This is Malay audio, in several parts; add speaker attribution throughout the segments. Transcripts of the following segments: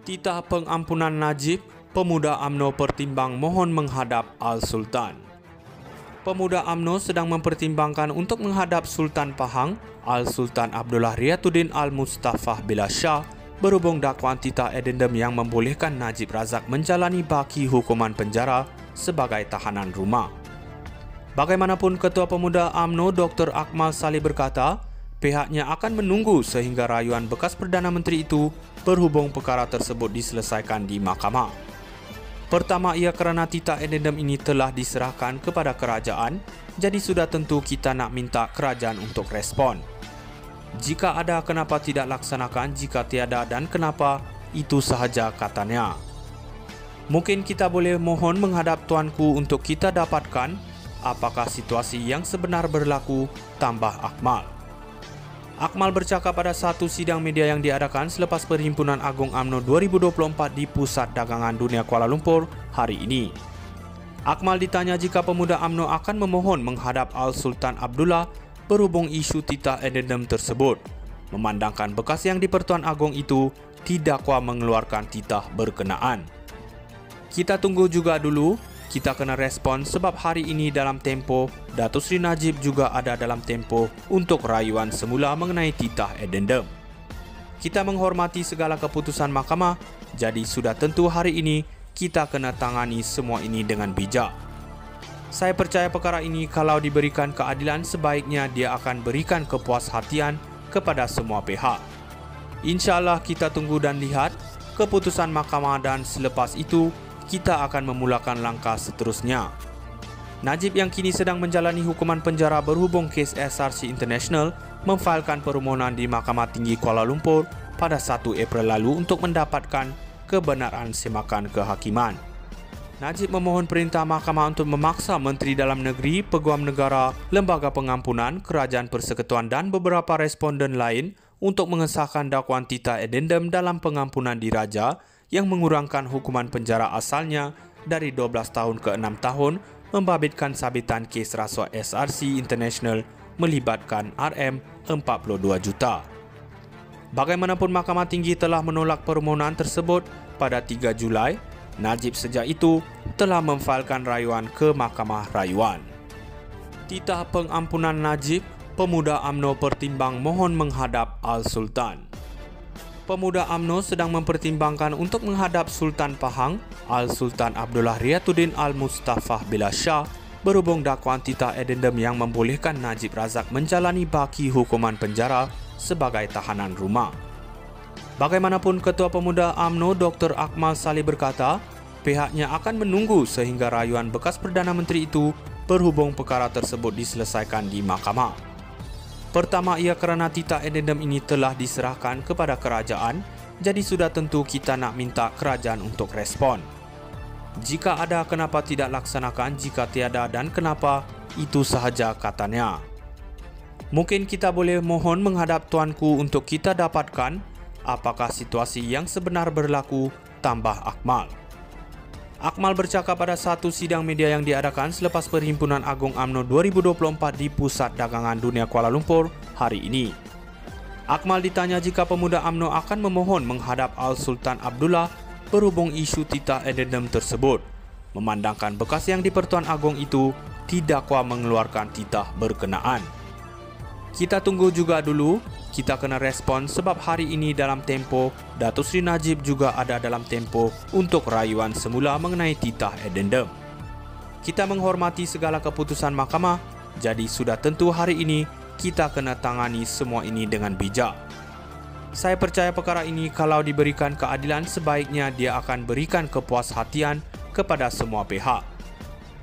Speaker 1: Titah pengampunan Najib, pemuda UMNO pertimbang mohon menghadap Al-Sultan. Pemuda UMNO sedang mempertimbangkan untuk menghadap Sultan Pahang, Al-Sultan Abdullah Riyatuddin Al-Mustafah Billah Shah berhubung dakwaan titah addendum yang membolehkan Najib Razak menjalani baki hukuman penjara sebagai tahanan rumah. Bagaimanapun, Ketua Pemuda UMNO Dr. Akmal Saleh berkata, pihaknya akan menunggu sehingga rayuan bekas Perdana Menteri itu berhubung perkara tersebut diselesaikan di mahkamah. Pertama, ia kerana titah addendum ini telah diserahkan kepada kerajaan, jadi sudah tentu kita nak minta kerajaan untuk respon. Jika ada, kenapa tidak laksanakan? Jika tiada dan kenapa, itu sahaja, katanya. Mungkin kita boleh mohon menghadap tuanku untuk kita dapatkan apakah situasi yang sebenar berlaku, tambah Akmal. Akmal bercakap pada satu sidang media yang diadakan selepas Perhimpunan Agung UMNO 2024 di Pusat Dagangan Dunia Kuala Lumpur hari ini. Akmal ditanya jika Pemuda UMNO akan memohon menghadap Al-Sultan Abdullah berhubung isu titah addendum tersebut, memandangkan bekas yang di Pertuan Agong itu didakwa mengeluarkan titah berkenaan. Kita tunggu juga dulu. Kita kena respon sebab hari ini dalam tempoh, Datuk Seri Najib juga ada dalam tempoh untuk rayuan semula mengenai titah addendum. Kita menghormati segala keputusan mahkamah, jadi sudah tentu hari ini kita kena tangani semua ini dengan bijak. Saya percaya perkara ini kalau diberikan keadilan sebaiknya dia akan berikan kepuashatian kepada semua pihak. InsyaAllah kita tunggu dan lihat keputusan mahkamah dan selepas itu kita akan memulakan langkah seterusnya. Najib yang kini sedang menjalani hukuman penjara berhubung kes SRC International memfailkan permohonan di Mahkamah Tinggi Kuala Lumpur pada 1 April lalu untuk mendapatkan kebenaran semakan kehakiman. Najib memohon perintah mahkamah untuk memaksa Menteri Dalam Negeri, Peguam Negara, Lembaga Pengampunan, Kerajaan Persekutuan dan beberapa responden lain untuk mengesahkan dakwaan titah addendum dalam pengampunan diraja yang mengurangkan hukuman penjara asalnya dari 12 tahun ke 6 tahun membabitkan sabitan kes rasuah SRC International melibatkan RM42 juta. Bagaimanapun, Mahkamah Tinggi telah menolak permohonan tersebut pada 3 Julai. Najib sejak itu telah memfailkan rayuan ke Mahkamah Rayuan. Titah pengampunan Najib, Pemuda UMNO pertimbang mohon menghadap Al-Sultan. Pemuda UMNO sedang mempertimbangkan untuk menghadap Sultan Pahang, Al-Sultan Abdullah Riyatuddin Al-Mustafah Billah Shah berhubung dakwaan titah addendum yang membolehkan Najib Razak menjalani baki hukuman penjara sebagai tahanan rumah. Bagaimanapun, Ketua Pemuda UMNO Dr. Akmal Saleh berkata, pihaknya akan menunggu sehingga rayuan bekas Perdana Menteri itu berhubung perkara tersebut diselesaikan di mahkamah. Pertama, ia kerana titah addendum ini telah diserahkan kepada kerajaan, jadi sudah tentu kita nak minta kerajaan untuk respon. Jika ada, kenapa tidak laksanakan? Jika tiada dan kenapa, itu sahaja, katanya. Mungkin kita boleh mohon menghadap tuanku untuk kita dapatkan apakah situasi yang sebenar berlaku, tambah Akmal. Akmal bercakap pada satu sidang media yang diadakan selepas Perhimpunan Agung UMNO 2024 di Pusat Dagangan Dunia Kuala Lumpur hari ini. Akmal ditanya jika Pemuda UMNO akan memohon menghadap Al-Sultan Abdullah berhubung isu titah addendum tersebut, memandangkan bekas yang di Pertuan Agong itu didakwa mengeluarkan titah berkenaan. Kita tunggu juga dulu. Kita kena respon sebab hari ini dalam tempoh, Datuk Seri Najib juga ada dalam tempoh untuk rayuan semula mengenai titah addendum. Kita menghormati segala keputusan mahkamah, jadi sudah tentu hari ini kita kena tangani semua ini dengan bijak. Saya percaya perkara ini kalau diberikan keadilan sebaiknya dia akan berikan kepuashatian kepada semua pihak.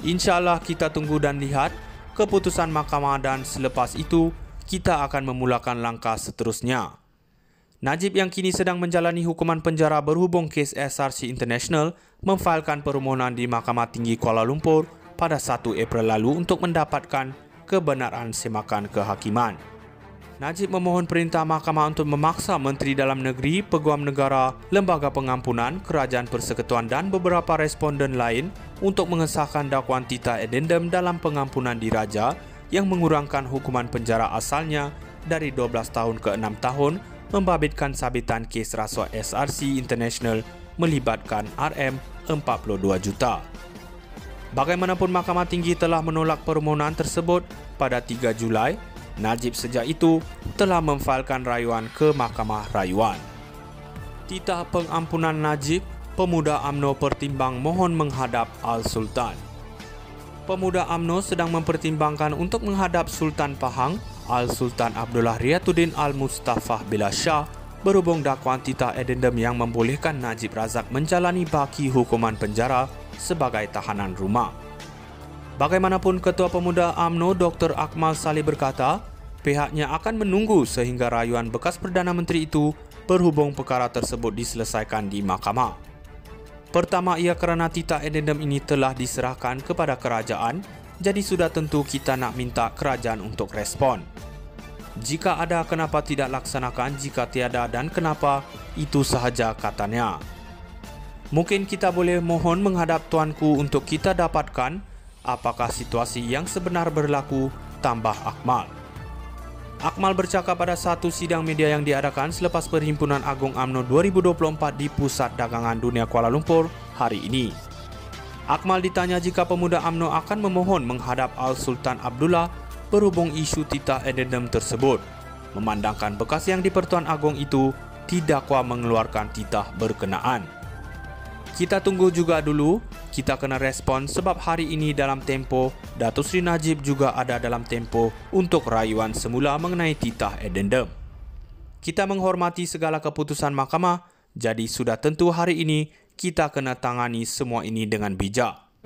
Speaker 1: InsyaAllah kita tunggu dan lihat keputusan mahkamah dan selepas itu kita akan memulakan langkah seterusnya. Najib yang kini sedang menjalani hukuman penjara berhubung kes SRC International memfailkan permohonan di Mahkamah Tinggi Kuala Lumpur pada 1 April lalu untuk mendapatkan kebenaran semakan kehakiman. Najib memohon perintah mahkamah untuk memaksa Menteri Dalam Negeri, Peguam Negara, Lembaga Pengampunan, Kerajaan Persekutuan dan beberapa responden lain untuk mengesahkan dakwaan titah addendum dalam pengampunan diraja yang mengurangkan hukuman penjara asalnya dari 12 tahun ke 6 tahun membabitkan sabitan kes rasuah SRC International melibatkan RM 42 juta. Bagaimanapun Mahkamah Tinggi telah menolak permohonan tersebut pada 3 Julai, Najib sejak itu telah memfailkan rayuan ke Mahkamah Rayuan. Titah pengampunan Najib, pemuda UMNO pertimbang mohon menghadap Al-Sultan. Pemuda UMNO sedang mempertimbangkan untuk menghadap Sultan Pahang, Al-Sultan Abdullah Riyatuddin Al-Mustafah Billah Shah berhubung dakwaan titah addendum yang membolehkan Najib Razak menjalani baki hukuman penjara sebagai tahanan rumah. Bagaimanapun, Ketua Pemuda UMNO Dr. Akmal Saleh berkata, pihaknya akan menunggu sehingga rayuan bekas Perdana Menteri itu berhubung perkara tersebut diselesaikan di mahkamah. Pertama, ia kerana titah addendum ini telah diserahkan kepada kerajaan, jadi sudah tentu kita nak minta kerajaan untuk respon. Jika ada, kenapa tidak laksanakan? Jika tiada dan kenapa, itu sahaja katanya. Mungkin kita boleh mohon menghadap tuanku untuk kita dapatkan apakah situasi yang sebenar berlaku, tambah Akmal. Akmal bercakap pada satu sidang media yang diadakan selepas Perhimpunan Agung UMNO 2024 di Pusat Dagangan Dunia Kuala Lumpur hari ini. Akmal ditanya jika Pemuda UMNO akan memohon menghadap Al-Sultan Abdullah berhubung isu titah addendum tersebut, memandangkan bekas yang di-Pertuan Agong itu didakwa mengeluarkan titah berkenaan. Kita tunggu juga dulu, kita kena respon sebab hari ini dalam tempo, Datuk Seri Najib juga ada dalam tempo untuk rayuan semula mengenai titah addendum. Kita menghormati segala keputusan mahkamah, jadi sudah tentu hari ini kita kena tangani semua ini dengan bijak.